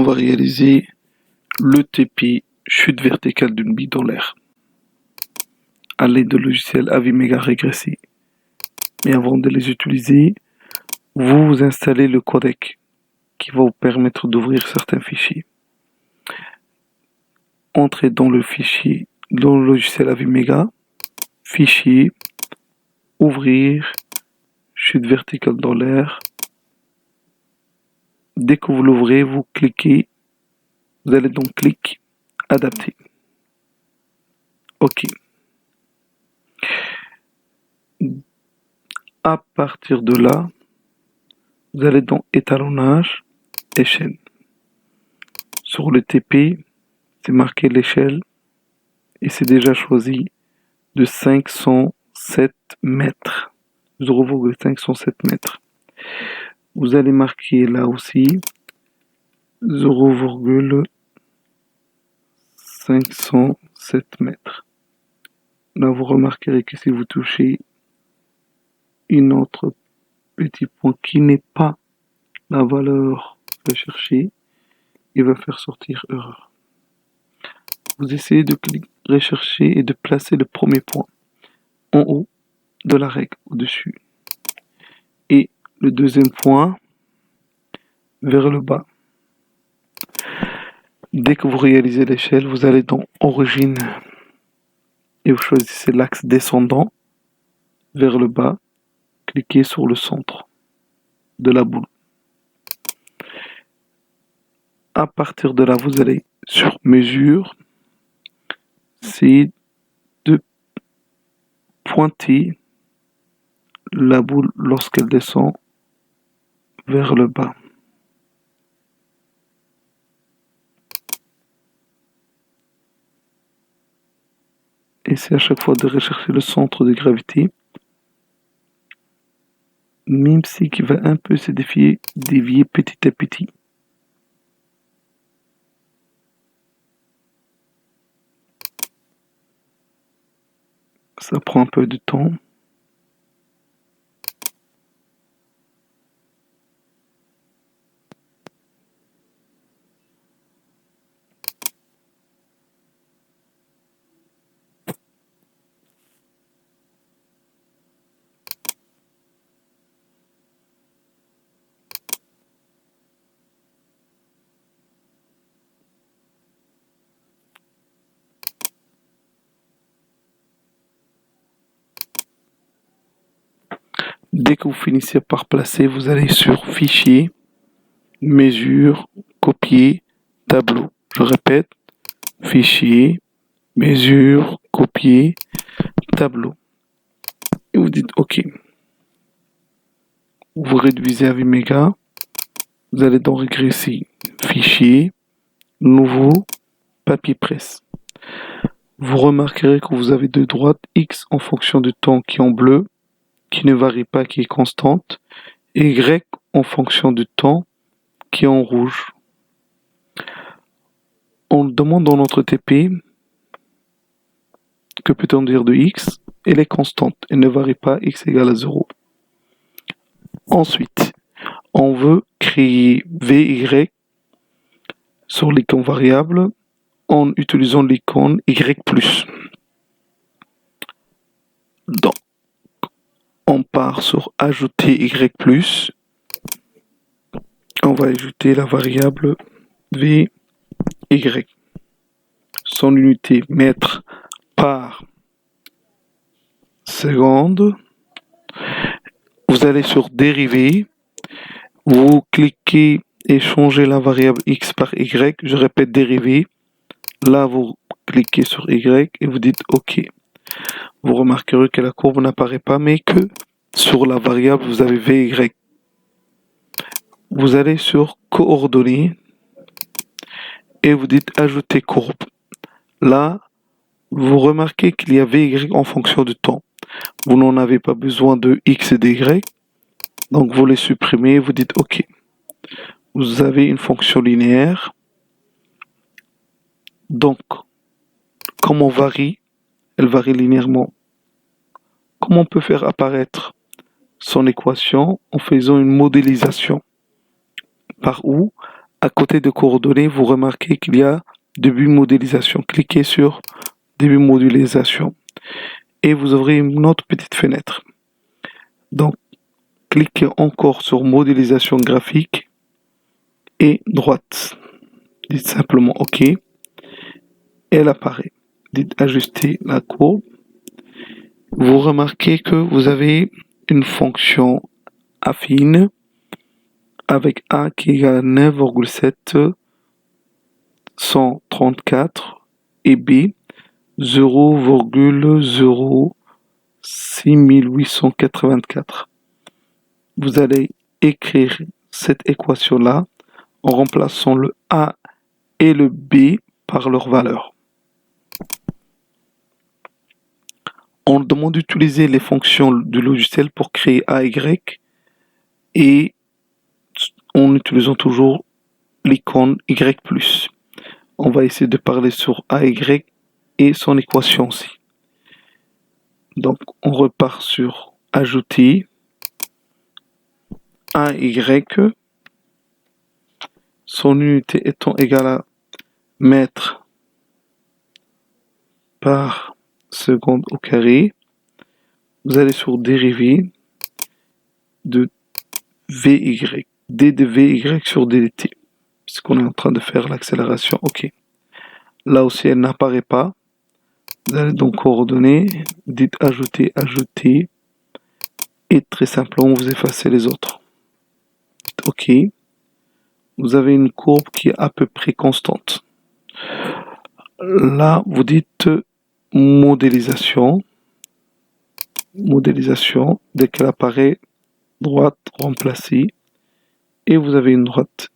on va réaliser le TP chute verticale d'une bille dans l'air à l'aide de logiciels AViMega régressé. Mais avant de les utiliser, vous installez le codec qui va vous permettre d'ouvrir certains fichiers. Entrez dans le fichier, dans le logiciel AViMega, fichier, ouvrir, chute verticale dans l'air. Dès que vous l'ouvrez, vous cliquez, vous allez donc cliquer adapter. OK. À partir de là, vous allez dans étalonnage, échelle. Sur le TP, c'est marqué l'échelle et c'est déjà choisi de 507 mètres. 0,507 mètres. Vous allez marquer là aussi 0,507 mètres. Là, vous remarquerez que si vous touchez une autre petit point qui n'est pas la valeur recherchée, il va faire sortir erreur. Vous essayez de rechercher et de placer le premier point en haut de la règle au-dessus et le deuxième point vers le bas. Dès que vous réalisez l'échelle, vous allez dans origine et vous choisissez l'axe descendant vers le bas. Cliquez sur le centre de la boule. À partir de là, vous allez sur mesure, c'est de pointer la boule lorsqu'elle descend vers le bas. Et c'est à chaque fois de rechercher le centre de gravité, même si qui va un peu se dévier petit à petit. Ça prend un peu de temps. Dès que vous finissez par placer, vous allez sur Fichier, Mesure, Copier, Tableau. Je répète, Fichier, Mesure, Copier, Tableau. Et vous dites OK. Vous réduisez à AViMega. Vous allez dans Régresser, Fichier, Nouveau, Papier presse. Vous remarquerez que vous avez de droite X en fonction du temps qui est en bleu, qui ne varie pas, qui est constante, et Y en fonction du temps qui est en rouge. On demande dans notre TP que peut-on dire de X? Elle est constante, elle ne varie pas, X égale à 0. Ensuite, on veut créer VY sur l'icône variable en utilisant l'icône Y+. Donc, on part sur ajouter Y+, on va ajouter la variable VY. Son unité mètre par seconde. Vous allez sur dériver, vous cliquez et changez la variable X par Y. Je répète dériver. Là, vous cliquez sur Y et vous dites OK. Vous remarquerez que la courbe n'apparaît pas, mais que sur la variable, vous avez VY. Vous allez sur coordonnées et vous dites ajouter courbe. Là, vous remarquez qu'il y a VY en fonction du temps. Vous n'en avez pas besoin de X et d'Y. Donc vous les supprimez et vous dites OK. Vous avez une fonction linéaire. Donc, comme on varie, elle varie linéairement. Comment on peut faire apparaître son équation en faisant une modélisation? Par où? à côté de coordonnées, vous remarquez qu'il y a début modélisation. Cliquez sur début modélisation et vous ouvrez une autre petite fenêtre. Donc, cliquez encore sur modélisation graphique et droite. Dites simplement OK. Elle apparaît. Dites ajuster la courbe. Vous remarquez que vous avez une fonction affine avec A qui égale à 9,734 et B 0,06884. Vous allez écrire cette équation-là en remplaçant le A et le B par leur valeur. On demande d'utiliser les fonctions du logiciel pour créer AY et en utilisant toujours l'icône Y+. On va essayer de parler sur AY et son équation aussi. Donc on repart sur ajouter AY, son unité étant égale à mètres par seconde au carré. Vous allez sur dérivée de VY, D de VY sur DT, puisqu'on est en train de faire l'accélération. OK. Là aussi, elle n'apparaît pas. Vous allez donc coordonner, dites ajouter, ajouter, et très simplement, vous effacez les autres. OK. Vous avez une courbe qui est à peu près constante. Là, vous dites modélisation. Modélisation, dès qu'elle apparaît, droite remplacée. Et vous avez une droite